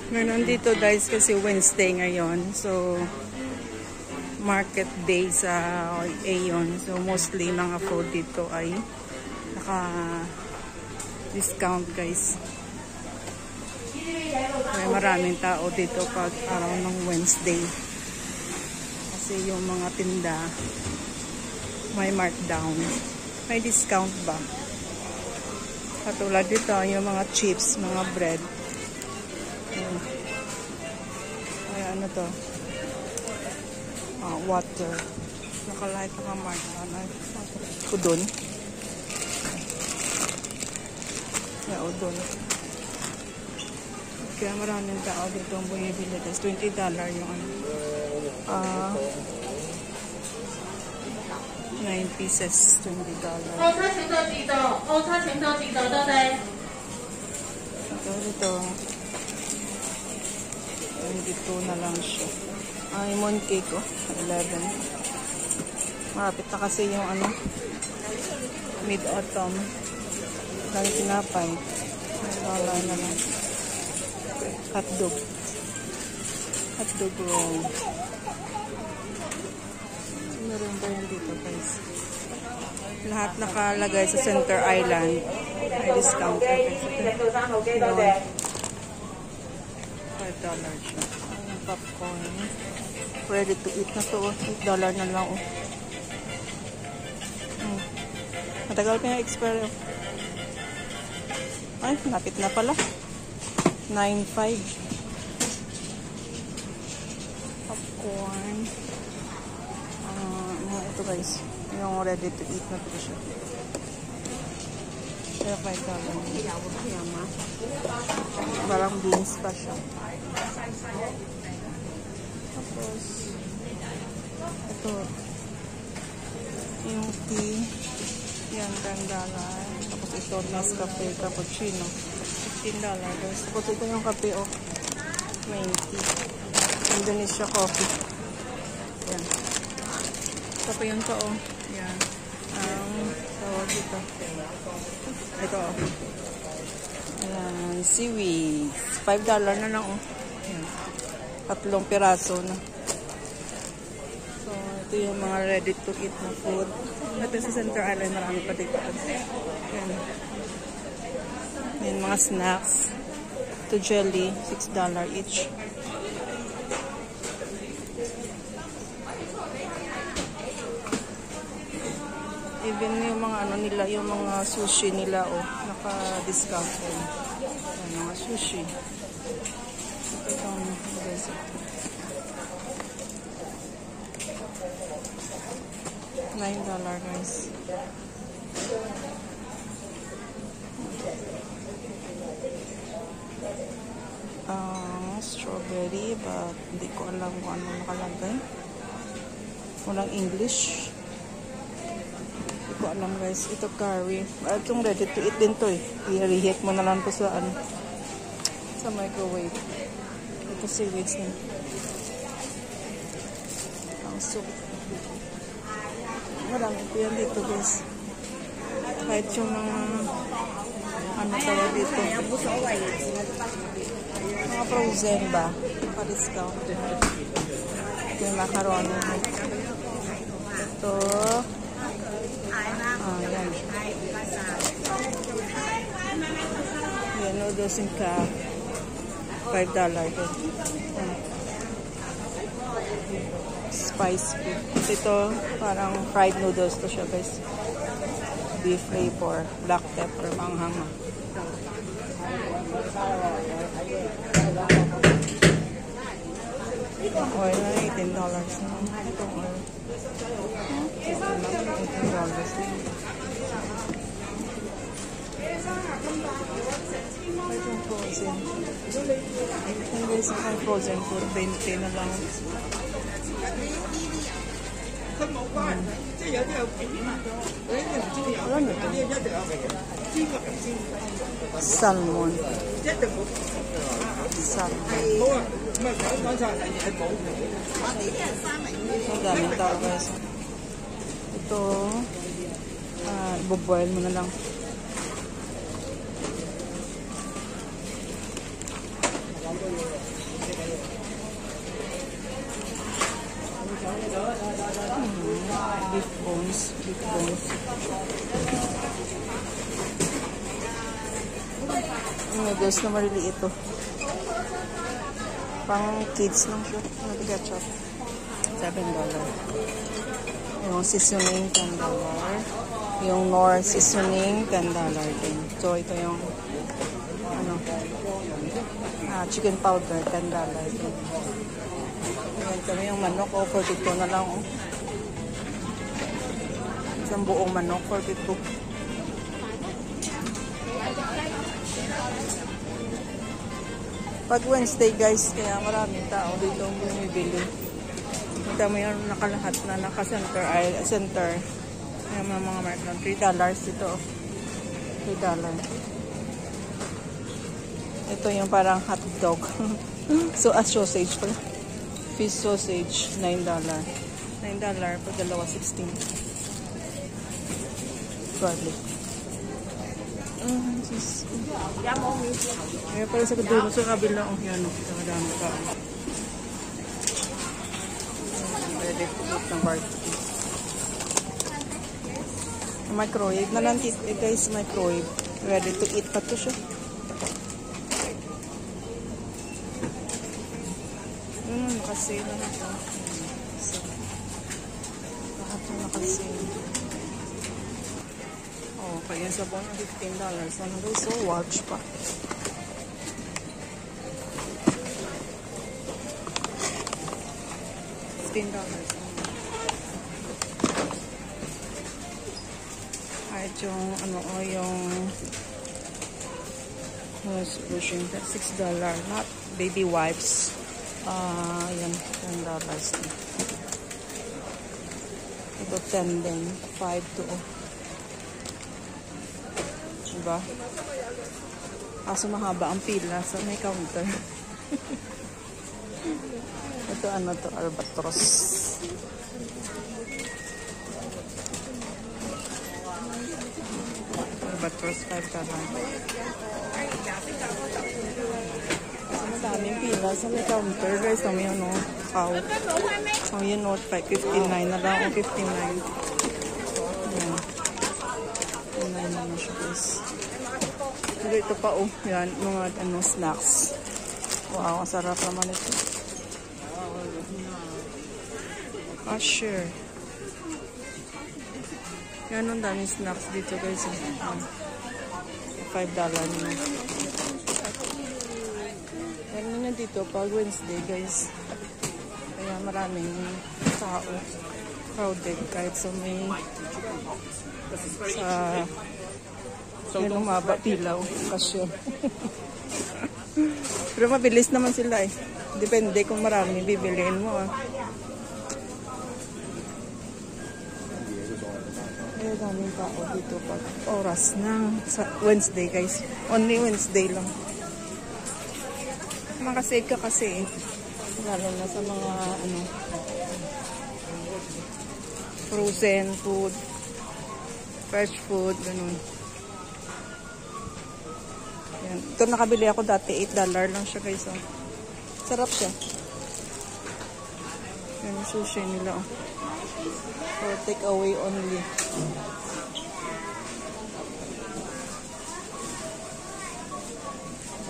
Meron dito guys kasi Wednesday ngayon. So, market day sa Aeon. So, mostly mga food dito ay naka-discount guys. May maraming tao dito pag araw ng Wednesday. Kasi yung mga tinda may markdown. May discount ba? Katulad dito yung mga chips, mga bread. Ay, ano to? Water. Nakalight na markdown. Ay, udon. Yeah, udon. Kaya maraming tao dito ang bumibili. Tapos $20 yung ano. 9 pieces, $20. Ito. 22 na lang siya. Yung mooncake ko. 11. Marapit na kasi yung ano. Mid-autumn. Dahil tinapay. $1 na lang. Hotdog. Hotdog roll. Meron ba yan dito guys? Lahat nakalagay sa Center Island. May discount. $5 siya. Popcorn. Ready to eat na to. $8 na lang. Matagal pa yung expire. Ay, napit na pala. 9.5. Popcorn. Ito guys. Yung ready to eat na to siya. Kaya $5. Parang beans pa siya. Tapos, ito. Yung tea. Yan, $10. Tapos ito, Nescafe Cappuccino. $15. Tapos ito yung kape, oh. 20. Indonesia coffee. Yan. Ito yung to, oh. Yan. Tawag ito. Ito, oh. Ayan, seaweed. $5 na lang, oh. Ayan. 3 piraso na. So, ito yung mga ready to eat na food. Ito sa Center Island, marami pa dito. Ayan. Ayan, mga snacks. Ito jelly, $6 each. Even yung mga ano nila, yung mga sushi nila, oh, naka-discount po. Yan, mga sushi. Ito itong guys. $9 guys. Strawberry, but hindi ko alam kung ano nakalagay. Walang English. Ko alam guys, ito curry. Itong ready to eat din to eh. I-reheat mo na lang to sa ano, sa microwave. Ito seaweeds na. Ang soup. Marami po yan dito guys. Kahit yung mga ano tawag dito. Mga frozen ba? Pa-discount. Ito yung macaroni. Ito. Yan. Yan, noodles and cup. $5 ito. Spice food. Ito, parang fried noodles to siya guys. Beef flavor, black pepper, manghang. Oil na $18 na. Itong oil. $18. Itong frozen. Itong guys, itong frozen food, 20 na lang. Alam nyo ito? Salmon. Salmon. Magamit tao guys. Ito, iboboil mo na lang. bones. Big bones. Noodles na maliliit ito. Pang kids lang siya. Nag-ketchup. $7. Yung seasoning, $10. Yung Knorr seasoning, $10 din. So, ito yung chicken powder, $10 din. Ayan kami yung manok. 42 na lang. Isang buong manok, 42. Pag Wednesday guys, kaya maraming tao dito ang bumibili. Kita mo yung nakalahat na naka-center ay center. Yung mga mark ng $3 dito. $3. Ito yung parang hot dog. So, sausage pala. Fish sausage, $9. $9 pag dalawa, 16. Garlic. Kaya pala sa dulo sa kabila. Yan o. Nakadami ka. Ready to eat ng barbecue. Microwave na lang guys. Microwave. Ready to eat pa to siya. Nakasale na ito. Lahat na nakasale. Kaya sa buwan ng $15. Ano guys? So, watch pa. $15. Kahit yung, yung solution, $6. Not baby wipes. Yan, $10. Ito 10 din. 5 to diba? Kaso mahaba ang pila sa may counter. Ito to? Albatros. Albatros, $5. Madaming pila sa may counter guys. Ang yun cow. Ang yun 59 na lang. 59. Yan. 59 na na siya guys. Pero ito pa yan. Mga snacks. Wow, ang sarap naman ito. Sure. Yan ang daming snacks dito guys. $5 na. Ganun na dito pag Wednesday guys. Kaya maraming tao. Crowded kahit sa may yan umaba pilaw. Kasyo. Pero mabilis naman sila eh. Depende kung marami bibiliin mo Kaya daming tao dito pag oras ng Wednesday guys. Only Wednesday lang. Makasave ka kasi lalo na sa mga frozen food, fresh food, ganun. Yan. Ito nakabili ako dati, $8 lang siya guys. Sarap siya. Yan yung sushi nila. For take away only.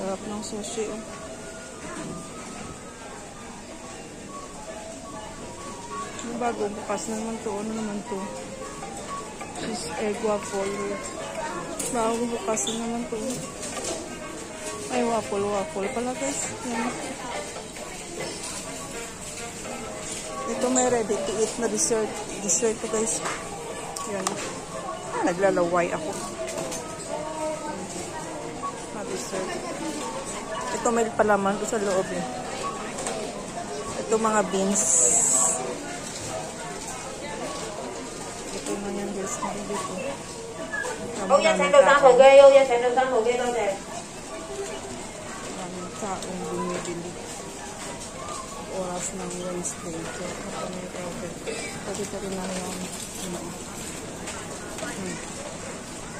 Sarap ng sushi Yung bago, bukas na naman to. Ano naman to? Cheese egg waffle. Bago, bukas na naman to. Ay, waffle pala guys. Yan. Ito may ready to eat na dessert. Dessert to guys. Yan. Naglalaway ako. Dessert. Ito may palaman ko sa loob Ito mga beans. Ito na yan guys. Dito. Maraming taong bumibili. Oras ng Wednesday. So, ito may profit. Ito rin na yung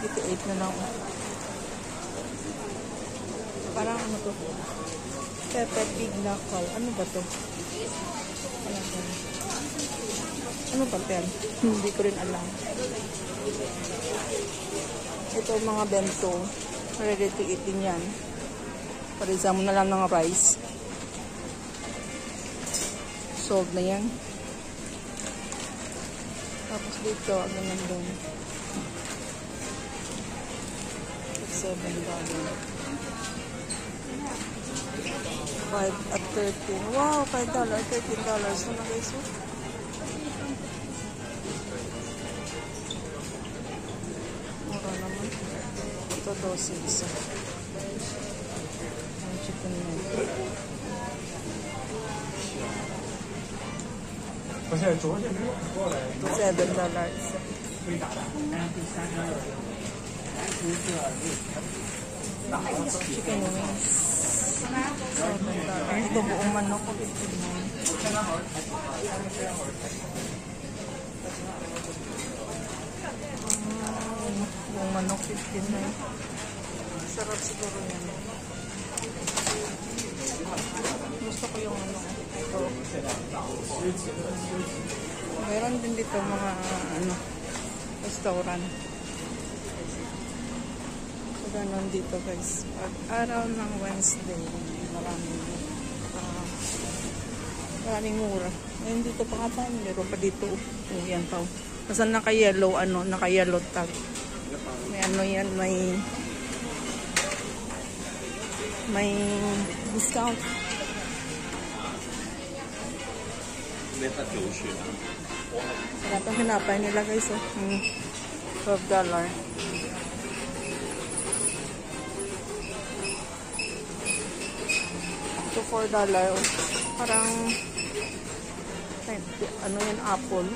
ito 8 na lang. Parang to? Pepper pig knuckle. Ano ba to? Ano ba yan? Hindi ko rin alam. Ito mga bento. Ready to eat din yan. Parisa mo na lang ng rice. Solved na yan. Tapos dito, ganyan din. $7. 5 at 13. Wow, $5, $13. So na guys, oh. Mura naman. Ito, 12 isa. Ang chicken meat. $7 isa. Chicken wings. $7. Ito buong manok ko. Buong manok, $15. Sarap siguro yan. Gusto ko yung ano. Ito. Meron din dito mga ano, restaurant. So, ganun dito guys. Pag araw ng Wednesday, maraming mura. Ngayon dito pa nga pa, meron pa dito. Yan pa. Kasi naka-yellow, ano, naka-yellow tag. May ano yan, may discount. Wala pang hinapay nila guys, oh. $12. Ito $4. Oh. Parang ano yan, apple.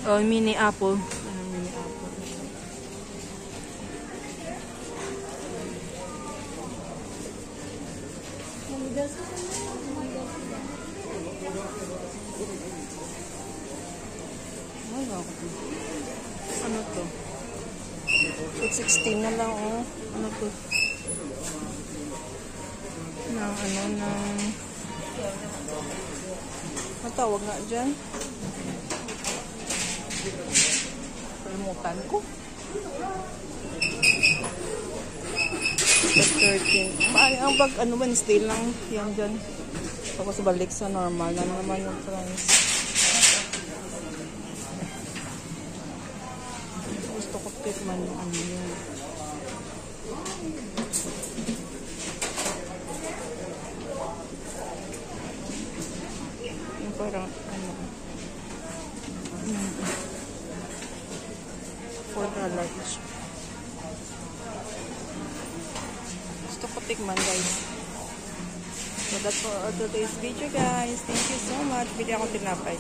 Oh, mini apple. Mini apple. Ano to? It's 16 na lang, oh. Ano to? Matawag nga dyan. Kalimutan ko. 13. Ang bag, ano, Wednesday lang. Yan dyan. Tapos balik sa normal na naman yung price. Gusto ko tikman yung ano yun. Yung parang ano. $4 each. Gusto ko tikman guys. So that's for today's video guys. Thank you so much. Bili akong tinapay.